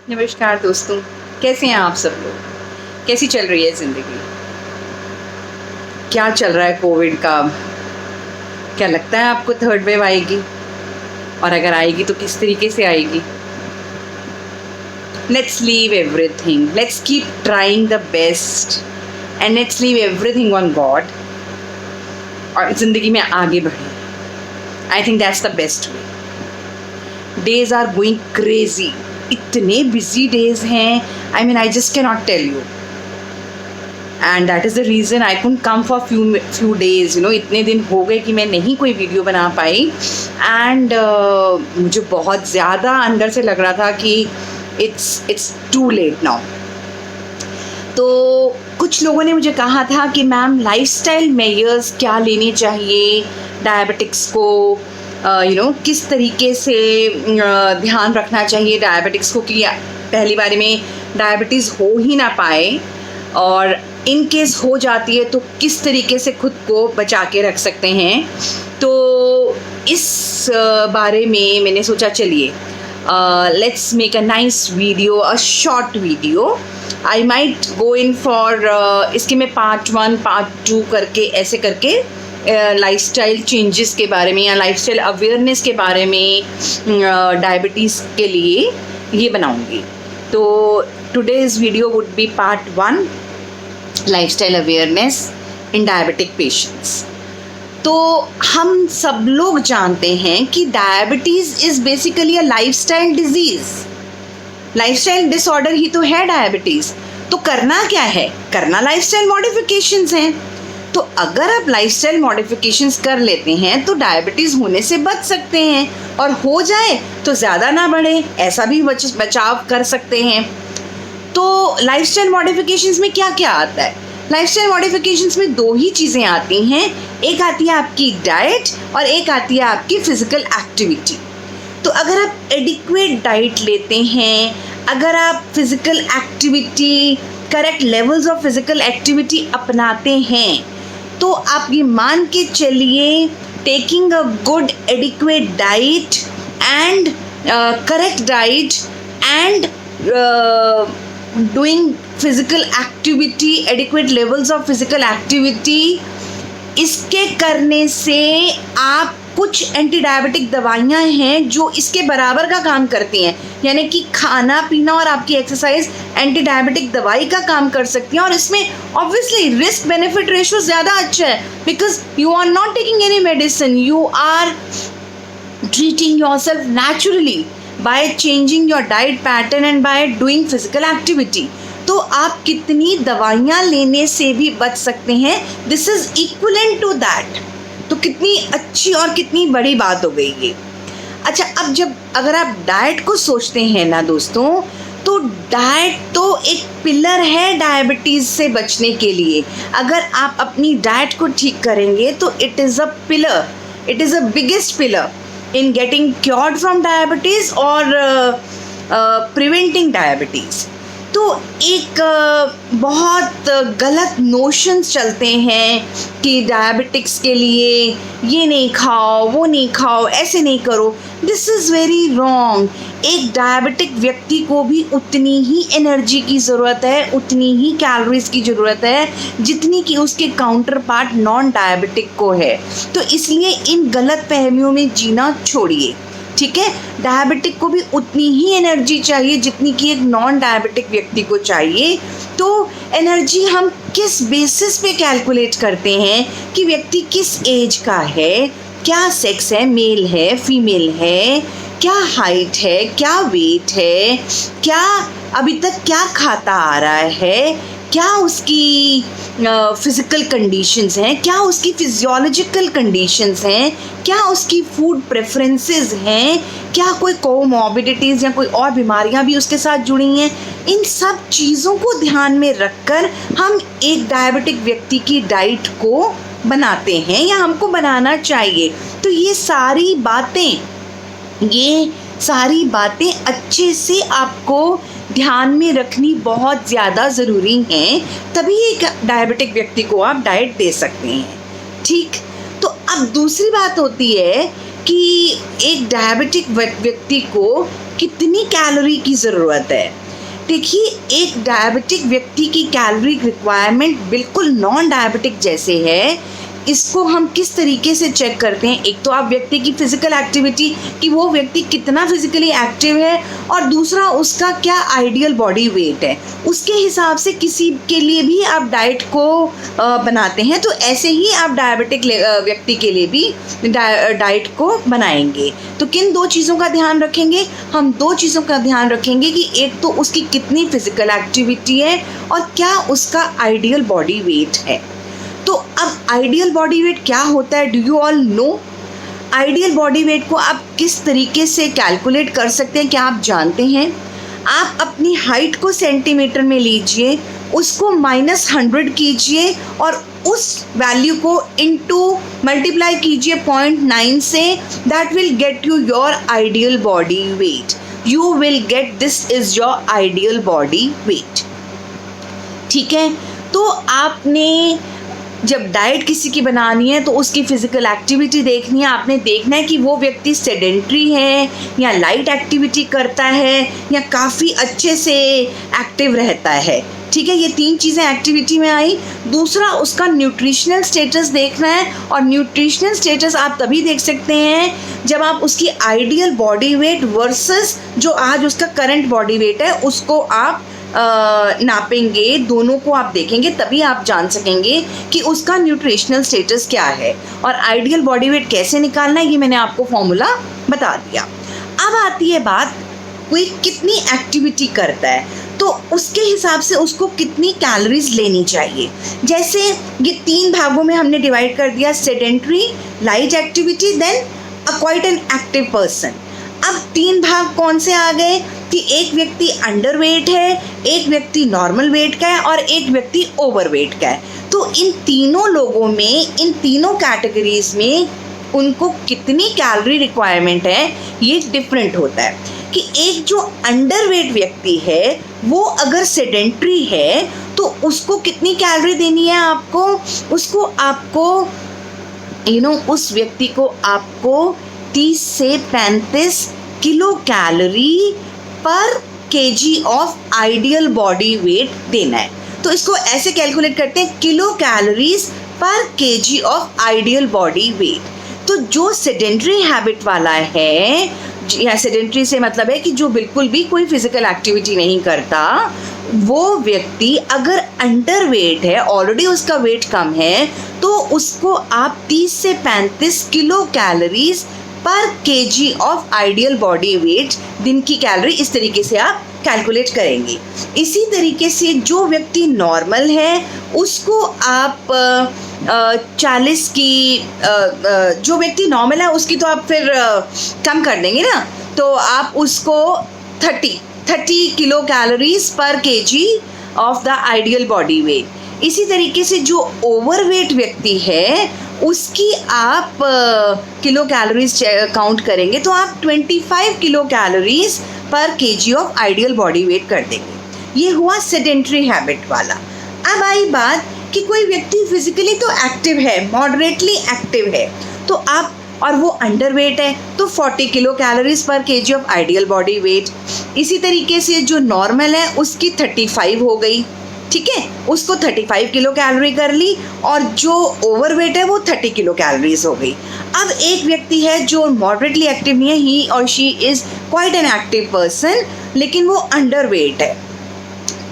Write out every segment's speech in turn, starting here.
नमस्कार दोस्तों, कैसे हैं आप सब लोग? कैसी चल रही है ज़िंदगी? क्या चल रहा है कोविड का? क्या लगता है आपको थर्ड वेव आएगी? और अगर आएगी तो किस तरीके से आएगी? Let's leave everything, let's keep trying the best and let's leave everything on God और ज़िंदगी में आगे बढ़ें। I think that's the best way. Days are going crazy, इतने बिजी डेज हैं, I mean I just can not tell you, and that is the reason I couldn't come for few days. इतने दिन हो गए कि मैं नहीं कोई वीडियो बना पाई, एंड मुझे बहुत ज़्यादा अंदर से लग रहा था कि इट्स टू लेट नाउ। तो कुछ लोगों ने मुझे कहा था कि मैम लाइफस्टाइल मेजर्स क्या लेने चाहिए डायबिटिक्स को, किस तरीके से ध्यान रखना चाहिए डायबिटिक्स को कि पहली बारी में डायबिटीज़ हो ही ना पाए, और इन केस हो जाती है तो किस तरीके से खुद को बचा के रख सकते हैं। तो इस बारे में मैंने सोचा चलिए let's make a nice video, a short video. I might go in for इसके में पार्ट 1 पार्ट 2 करके ऐसे करके लाइफस्टाइल चेंजेस के बारे में या लाइफस्टाइल अवेयरनेस के बारे में डायबिटीज़ के लिए ये बनाऊंगी। तो today's video would be part 1, lifestyle awareness in diabetic patients. तो हम सब लोग जानते हैं कि diabetes is basically a lifestyle disease, lifestyle disorder ही तो है डायबिटीज़। तो करना क्या है? करना लाइफस्टाइल मॉडिफिकेशंस हैं। तो अगर आप लाइफस्टाइल मॉडिफिकेशंस कर लेते हैं तो डायबिटीज़ होने से बच सकते हैं, और हो जाए तो ज़्यादा ना बढ़े, ऐसा भी बचाव कर सकते हैं। तो लाइफस्टाइल मॉडिफिकेशंस में क्या क्या आता है? लाइफस्टाइल मॉडिफिकेशंस में 2 ही चीज़ें आती हैं, एक आती है आपकी डाइट और एक आती है आपकी फिज़िकल एक्टिविटी। तो अगर आप एडिक्वेट डाइट लेते हैं, अगर आप physical activity, correct levels of physical activity अपनाते हैं, तो आप ये मान के चलिए taking a good adequate diet and correct diet and doing physical activity, adequate levels of physical activity, इसके करने से आप कुछ एंटी डायबिटिक दवाइयाँ हैं जो इसके बराबर का काम करती हैं, यानी कि खाना पीना और आपकी एक्सरसाइज एंटी डायबिटिक दवाई का काम कर सकती हैं। और इसमें ऑब्वियसली रिस्क बेनिफिट रेशियो ज़्यादा अच्छा है, because you are not taking any medicine, you are treating yourself naturally by changing your diet pattern and by doing physical activity। तो आप कितनी दवाइयाँ लेने से भी बच सकते हैं, this is equivalent to that. तो कितनी अच्छी और कितनी बड़ी बात हो गई ये। अच्छा, अब अगर आप डाइट को सोचते हैं ना दोस्तों, तो डाइट तो एक पिलर है डायबिटीज़ से बचने के लिए। अगर आप अपनी डाइट को ठीक करेंगे तो it is a pillar, it is a biggest pillar in getting cured from diabetes or preventing diabetes। तो एक बहुत गलत नोशंस चलते हैं कि डायबिटिक्स के लिए ये नहीं खाओ, वो नहीं खाओ, ऐसे नहीं करो। This is very wrong. एक डायबिटिक व्यक्ति को भी उतनी ही एनर्जी की ज़रूरत है, उतनी ही कैलोरीज की ज़रूरत है जितनी कि उसके काउंटर पार्ट नॉन डायबिटिक को है। तो इसलिए इन गलत फहमियों में जीना छोड़िए, ठीक है। डायबिटिक को भी उतनी ही एनर्जी चाहिए जितनी कि एक नॉन डायबिटिक व्यक्ति को चाहिए। तो एनर्जी हम किस बेसिस पे कैलकुलेट करते हैं कि व्यक्ति किस एज का है, क्या सेक्स है, मेल है, फीमेल है, क्या हाइट है, क्या वेट है, क्या अभी तक क्या खाता आ रहा है, क्या उसकी फिज़िकल कंडीशंस हैं, क्या उसकी फिजियोलॉजिकल कंडीशंस हैं, क्या उसकी फूड प्रेफरेंसेस हैं, क्या कोई कोमॉर्बिडिटीज़ या कोई और बीमारियां भी उसके साथ जुड़ी हैं। इन सब चीज़ों को ध्यान में रखकर हम एक डायबिटिक व्यक्ति की डाइट को बनाते हैं या हमको बनाना चाहिए। तो ये सारी बातें अच्छे से आपको ध्यान में रखनी बहुत ज़्यादा ज़रूरी हैं, तभी एक डायबिटिक व्यक्ति को आप डाइट दे सकते हैं, ठीक। तो अब दूसरी बात होती है कि एक डायबिटिक व्यक्ति को कितनी कैलोरी की ज़रूरत है। देखिए, एक डायबिटिक व्यक्ति की कैलोरी रिक्वायरमेंट बिल्कुल नॉन डायबिटिक जैसे है। इसको हम किस तरीके से चेक करते हैं? एक तो आप व्यक्ति की फिज़िकल एक्टिविटी, कि वो व्यक्ति कितना फिज़िकली एक्टिव है, और दूसरा उसका क्या आइडियल बॉडी वेट है। उसके हिसाब से किसी के लिए भी आप डाइट को बनाते हैं, तो ऐसे ही आप डायबिटिक व्यक्ति के लिए भी डाइट को बनाएंगे। तो किन दो चीज़ों का ध्यान रखेंगे? हम दो चीज़ों का ध्यान रखेंगे कि एक तो उसकी कितनी फिज़िकल एक्टिविटी है और क्या उसका आइडियल बॉडी वेट है। तो अब आइडियल बॉडी वेट क्या होता है? Do you all know? Ideal body weight को आप किस तरीके से कैलकुलेट कर सकते हैं, क्या आप जानते हैं? आप अपनी हाइट को सेंटीमीटर में लीजिए, उसको -100 कीजिए और उस वैल्यू को इनटू मल्टीप्लाई कीजिए 0.9 से। That will get you your ideal body weight. You will get this is your ideal body weight. ठीक है, तो आपने जब डाइट किसी की बनानी है तो उसकी फ़िज़िकल एक्टिविटी देखनी है। आपने देखना है कि वो व्यक्ति सेडेंट्री है या लाइट एक्टिविटी करता है या काफ़ी अच्छे से एक्टिव रहता है। ठीक है, ये 3 चीज़ें एक्टिविटी में आई। दूसरा, उसका न्यूट्रिशनल स्टेटस देखना है, और न्यूट्रिशनल स्टेटस आप तभी देख सकते हैं जब आप उसकी आइडियल बॉडी वेट वर्सेस जो आज उसका करंट बॉडी वेट है उसको आप नापेंगे। दोनों को आप देखेंगे, तभी आप जान सकेंगे कि उसका न्यूट्रिशनल स्टेटस क्या है। और आइडियल बॉडी वेट कैसे निकालना है, ये मैंने आपको फॉर्मूला बता दिया। अब आती है बात, कोई कितनी एक्टिविटी करता है तो उसके हिसाब से उसको कितनी कैलोरीज लेनी चाहिए। जैसे ये 3 भागों में हमने डिवाइड कर दिया, sedentary, light activity, then quite an active person. अब 3 भाग कौन से आ गए कि एक व्यक्ति अंडर वेट है, एक व्यक्ति नॉर्मल वेट का है और एक व्यक्ति ओवर वेट का है। तो इन तीनों लोगों में, इन तीनों कैटेगरीज में उनको कितनी कैलोरी रिक्वायरमेंट है ये डिफरेंट होता है। कि एक जो अंडर वेट व्यक्ति है वो अगर सेडेंट्री है तो उसको कितनी कैलोरी देनी है आपको? उसको आपको उस व्यक्ति को आपको 30 से 35 किलो कैलोरी पर KG of ideal body weight देना है। तो इसको ऐसे कैलकुलेट करते हैं, किलो कैलोरीज पर KG of ideal body weight. तो जो सेडेंट्री हैबिट वाला है, या सेडेंट्री से मतलब है कि जो बिल्कुल भी कोई फिजिकल एक्टिविटी नहीं करता, वो व्यक्ति अगर अंडर वेट है, ऑलरेडी उसका वेट कम है, तो उसको आप 30 से 35 किलो कैलोरीज पर KG of ideal body weight, दिन की कैलोरी इस तरीके से आप कैलकुलेट करेंगे। इसी तरीके से जो व्यक्ति नॉर्मल है उसको आप 40 की, जो व्यक्ति नॉर्मल है उसकी तो आप फिर कम कर देंगे ना, तो आप उसको 30 किलो कैलोरीज पर KG of the ideal body weight. इसी तरीके से जो ओवरवेट व्यक्ति है उसकी आप किलो कैलोरीज काउंट करेंगे तो आप 25 किलो कैलोरीज पर KG of ideal body weight कर देंगे। ये हुआ सेडेंट्री हैबिट वाला। अब आई बात कि कोई व्यक्ति फिजिकली तो एक्टिव है, मॉडरेटली एक्टिव है, तो आप, और वो अंडर वेट है तो 40 किलो कैलोरीज पर KG of ideal body weight. इसी तरीके से जो नॉर्मल है उसकी 35 हो गई, ठीक है, उसको 35 किलो कैलोरी कर ली, और जो ओवरवेट है वो 30 किलो कैलोरीज हो गई। अब एक व्यक्ति है जो मॉडरेटली एक्टिव नहीं है, ही और she is quite an active person, लेकिन वो अंडर वेट है,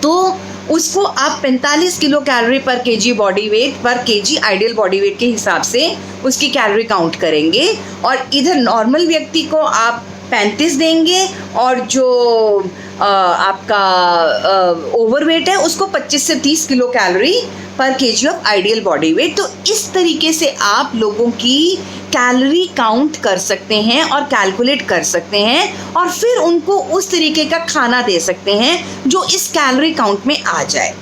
तो उसको आप 45 किलो कैलोरी पर केजी बॉडी वेट पर केजी आइडियल बॉडी वेट के हिसाब से उसकी कैलोरी काउंट करेंगे, और इधर नॉर्मल व्यक्ति को आप 35 देंगे, और जो आपका ओवरवेट है उसको 25 से 30 किलो कैलोरी पर KG of ideal body weight. तो इस तरीके से आप लोगों की कैलोरी काउंट कर सकते हैं और कैलकुलेट कर सकते हैं, और फिर उनको उस तरीके का खाना दे सकते हैं जो इस कैलोरी काउंट में आ जाए।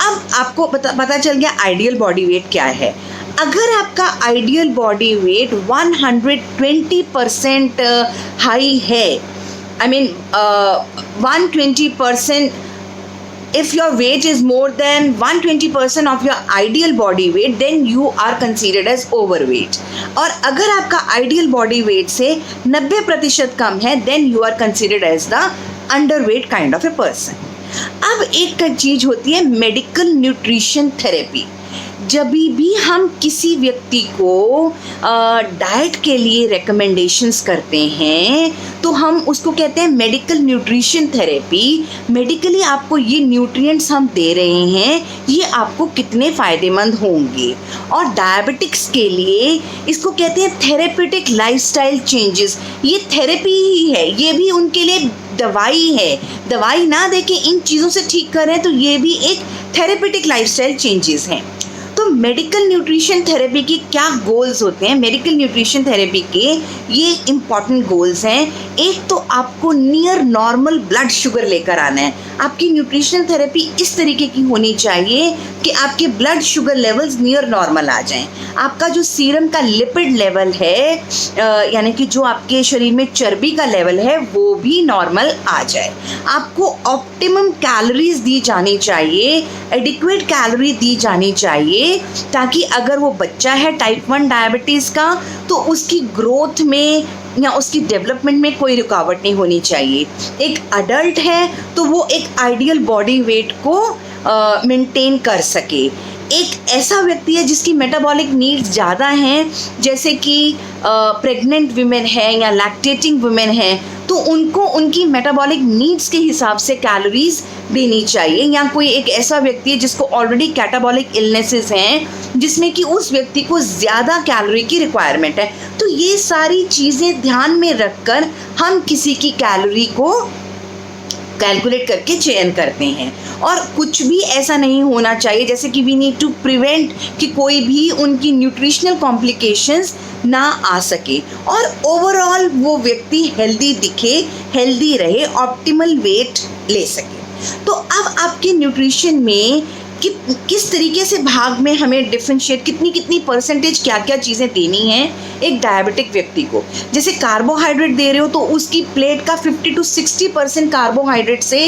अब आपको पता चल गया आइडियल बॉडी वेट क्या है। अगर आपका आइडियल बॉडी वेट 120% हाई है, I mean 120% if your weight is more than 120% of your ideal body weight, then you are considered as overweight. और अगर आपका ideal body weight से 90% कम है, then you are considered as the underweight kind of a person. अब एक चीज होती है मेडिकल न्यूट्रिशन थेरेपी. जब भी हम किसी व्यक्ति को डाइट के लिए रिकमेंडेशंस करते हैं तो हम उसको कहते हैं मेडिकल न्यूट्रिशन थेरेपी. मेडिकली आपको ये न्यूट्रिएंट्स हम दे रहे हैं, ये आपको कितने फ़ायदेमंद होंगे. और डायबिटिक्स के लिए इसको कहते हैं थेरेपेटिक लाइफस्टाइल चेंजेस. ये थेरेपी ही है, ये भी उनके लिए दवाई है. दवाई ना दे के इन चीज़ों से ठीक करें तो ये भी एक थेरेपेटिक लाइफस्टाइल चेंजेस हैं. तो मेडिकल न्यूट्रिशन थेरेपी की क्या गोल्स होते हैं? मेडिकल न्यूट्रिशन थेरेपी के ये इम्पॉर्टेंट गोल्स हैं. एक तो आपको नियर नॉर्मल ब्लड शुगर लेकर आना है. आपकी न्यूट्रिशन थेरेपी इस तरीके की होनी चाहिए कि आपके blood sugar levels near normal आ जाएं. आपका जो सीरम का लिपिड लेवल है, यानी कि जो आपके शरीर में चर्बी का लेवल है, वो भी नॉर्मल आ जाए. आपको ऑप्टिमम कैलोरीज दी जानी चाहिए, एडिक्वेट कैलोरी दी जानी चाहिए, ताकि अगर वो बच्चा है टाइप 1 डायबिटीज़ का तो उसकी ग्रोथ में या उसकी डेवलपमेंट में कोई रुकावट नहीं होनी चाहिए. एक अडल्ट है तो वो एक आइडियल बॉडी वेट को मेंटेन कर सके. एक ऐसा व्यक्ति है जिसकी मेटाबॉलिक नीड्स ज़्यादा हैं, जैसे कि प्रेग्नेंट वुमेन है या लैक्टेटिंग वुमेन है, तो उनको उनकी मेटाबॉलिक नीड्स के हिसाब से कैलोरीज देनी चाहिए. या कोई एक ऐसा व्यक्ति है जिसको ऑलरेडी कैटाबॉलिक इलनेसेस हैं जिसमें कि उस व्यक्ति को ज़्यादा कैलोरी की रिक्वायरमेंट है. तो ये सारी चीज़ें ध्यान में रखकर हम किसी की कैलोरी को कैलकुलेट करके चयन करते हैं. और कुछ भी ऐसा नहीं होना चाहिए, जैसे कि वी नीड टू प्रिवेंट कि कोई भी उनकी न्यूट्रिशनल कॉम्प्लिकेशंस ना आ सके और ओवरऑल वो व्यक्ति हेल्दी दिखे, हेल्दी रहे, ऑप्टिमल वेट ले सके. तो अब आपके न्यूट्रिशन में किस तरीके से भाग में हमें डिफरेंशिएट, कितनी परसेंटेज क्या क्या चीज़ें देनी हैं एक डायबिटिक व्यक्ति को. जैसे कार्बोहाइड्रेट दे रहे हो तो उसकी प्लेट का 50 to 60% कार्बोहाइड्रेट से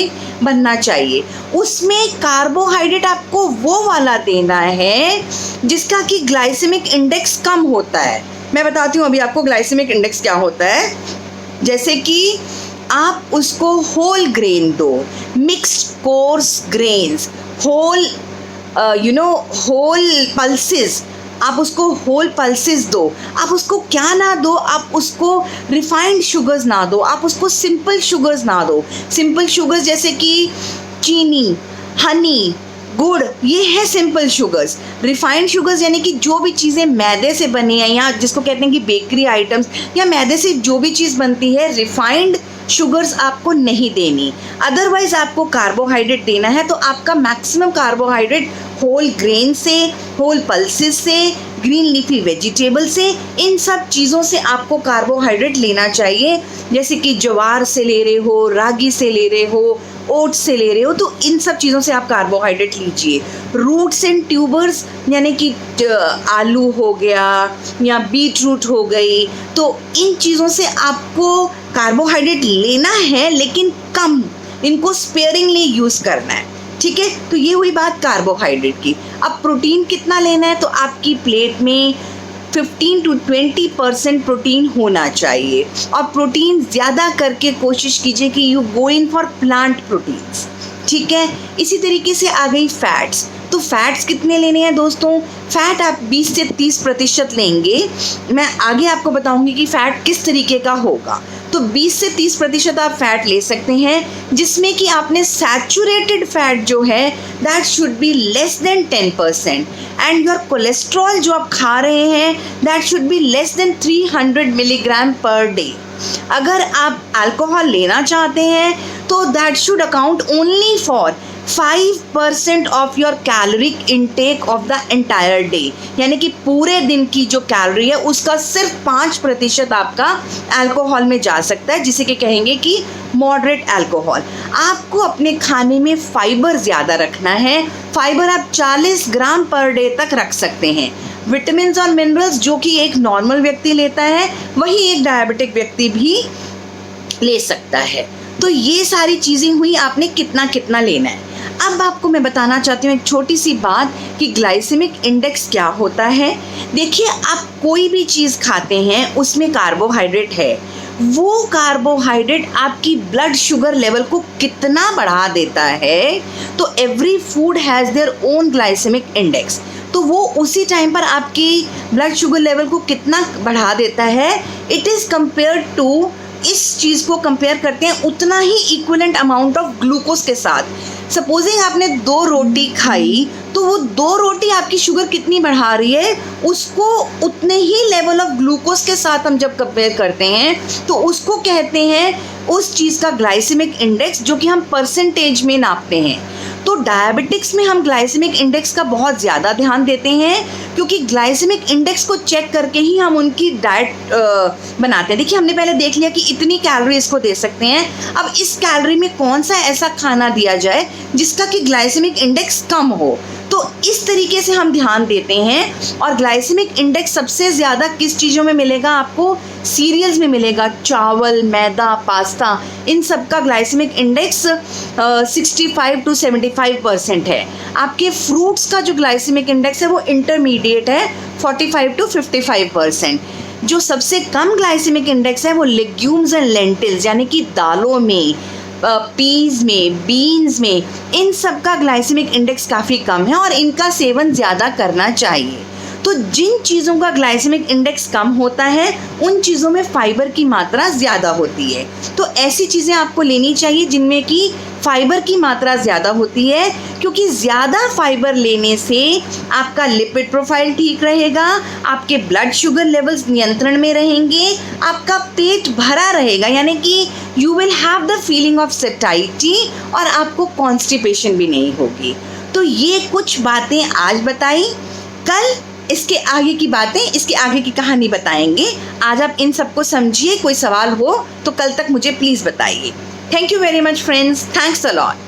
बनना चाहिए. उसमें कार्बोहाइड्रेट आपको वो वाला देना है जिसका कि ग्लाइसेमिक इंडेक्स कम होता है. मैं बताती हूँ अभी आपको ग्लाइसेमिक इंडेक्स क्या होता है. जैसे कि आप उसको होल ग्रेन दो, mixed coarse grains, whole whole pulses, आप उसको होल पल्सेस दो. आप उसको क्या ना दो, आप उसको रिफाइंड शुगर्स ना दो, आप उसको सिंपल शुगर्स ना दो. सिंपल शुगर्स जैसे कि चीनी, हनी, गुड़, ये है सिंपल शुगर्स. रिफाइंड शुगर्स यानी कि जो भी चीज़ें मैदे से बनी हैं या जिसको कहते हैं कि बेकरी आइटम्स या मैदे से जो भी चीज़ बनती है, रिफाइंड शुगर्स आपको नहीं देनी. अदरवाइज आपको कार्बोहाइड्रेट देना है तो आपका मैक्सिमम कार्बोहाइड्रेट होल ग्रेन से, होल पल्सेस से, ग्रीन लीफी वेजिटेबल से, इन सब चीज़ों से आपको कार्बोहाइड्रेट लेना चाहिए. जैसे कि ज्वार से ले रहे हो, रागी से ले रहे हो, ओट्स से ले रहे हो, तो इन सब चीज़ों से आप कार्बोहाइड्रेट लीजिए. रूट्स एंड ट्यूबर्स यानी कि आलू हो गया या बीट रूट हो गई, तो इन चीज़ों से आपको कार्बोहाइड्रेट लेना है लेकिन कम, इनको स्पेयरिंगली यूज़ करना है. ठीक है, तो ये हुई बात कार्बोहाइड्रेट की. अब प्रोटीन कितना लेना है, तो आपकी प्लेट में 15 to 20% प्रोटीन होना चाहिए. और प्रोटीन ज़्यादा करके कोशिश कीजिए कि you go in for plant proteins. ठीक है, इसी तरीके से आ गई फैट्स. तो फैट्स कितने लेने हैं दोस्तों? फैट आप 20 से 30% लेंगे. मैं आगे आपको बताऊंगी कि फ़ैट किस तरीके का होगा. तो 20 से 30% आप फैट ले सकते हैं, जिसमें कि आपने सैचुरेटेड फैट जो है that should be less than 10%. And your cholesterol जो आप खा रहे हैं that should be less than 300 milligram per day. अगर आप अल्कोहल लेना चाहते हैं तो that should account only for 5% of your caloric intake of the entire day. यानी कि पूरे दिन की जो कैलोरी है उसका सिर्फ 5% आपका अल्कोहल में जा सकता है, जिसे कि कहेंगे कि मॉडरेट अल्कोहल. आपको अपने खाने में फाइबर ज़्यादा रखना है. फाइबर आप 40 ग्राम पर डे तक रख सकते हैं. विटामिन और मिनरल्स जो कि एक नॉर्मल व्यक्ति लेता है वही एक डायबिटिक व्यक्ति भी ले सकता है. तो ये सारी चीज़ें हुई, आपने कितना कितना लेना है. अब आपको मैं बताना चाहती हूँ एक छोटी सी बात कि ग्लाइसेमिक इंडेक्स क्या होता है। देखिए, आप कोई भी चीज़ खाते हैं उसमें कार्बोहाइड्रेट है, वो कार्बोहाइड्रेट आपकी ब्लड शुगर लेवल को कितना बढ़ा देता है। तो every food has their own glycemic index, तो वो उसी टाइम पर आपकी ब्लड शुगर लेवल को कितना बढ़ा देता है, इट इज़ कंपेयर टू, इस चीज़ को कंपेयर करते हैं उतना ही इक्विवेलेंट अमाउंट ऑफ ग्लूकोज के साथ। सपोजिंग आपने 2 रोटी खाई, तो वो 2 रोटी आपकी शुगर कितनी बढ़ा रही है, उसको उतने ही लेवल ऑफ ग्लूकोज के साथ हम जब कंपेयर करते हैं तो उसको कहते हैं उस चीज़ का ग्लाइसेमिक इंडेक्स, जो कि हम परसेंटेज में नापते हैं। तो डायबिटिक्स में हम ग्लाइसेमिक इंडेक्स का बहुत ज़्यादा ध्यान देते हैं, क्योंकि ग्लाइसेमिक इंडेक्स को चेक करके ही हम उनकी डाइट बनाते हैं। देखिए, हमने पहले देख लिया कि इतनी कैलोरी इसको दे सकते हैं, अब इस कैलोरी में कौन सा ऐसा खाना दिया जाए जिसका कि ग्लाइसेमिक इंडेक्स कम हो, तो इस तरीके से हम ध्यान देते हैं। और ग्लाइसेमिक इंडेक्स सबसे ज़्यादा किस चीज़ों में मिलेगा आपको? सीरियल्स में मिलेगा, चावल, मैदा, पास्ता, इन सब का ग्लाइसेमिक इंडेक्स 65 to 75% है। आपके फ्रूट्स का जो ग्लाइसेमिक इंडेक्स है वो इंटरमीडिएट है, 45 to 55%। जो सबसे कम ग्लाइसेमिक इंडेक्स है वो लेग्यूम्स एंड लेंटिल्स, यानी कि दालों में, पीज में, बीन्स में, इन सब का ग्लाइसेमिक इंडेक्स काफ़ी कम है और इनका सेवन ज़्यादा करना चाहिए। तो जिन चीज़ों का ग्लाइसेमिक इंडेक्स कम होता है उन चीज़ों में फाइबर की मात्रा ज़्यादा होती है। तो ऐसी चीज़ें आपको लेनी चाहिए जिनमें कि फाइबर की मात्रा ज़्यादा होती है, क्योंकि ज़्यादा फाइबर लेने से आपका लिपिड प्रोफाइल ठीक रहेगा, आपके ब्लड शुगर लेवल्स नियंत्रण में रहेंगे, आपका पेट भरा रहेगा, यानी कि you will have the feeling of satisfaction और आपको कॉन्स्टिपेशन भी नहीं होगी। तो ये कुछ बातें आज बताई, कल इसके आगे की बातें, इसके आगे की कहानी बताएंगे। आज आप इन सबको समझिए, कोई सवाल हो तो कल तक मुझे प्लीज़ बताइए। Thank you very much friends, thanks a lot.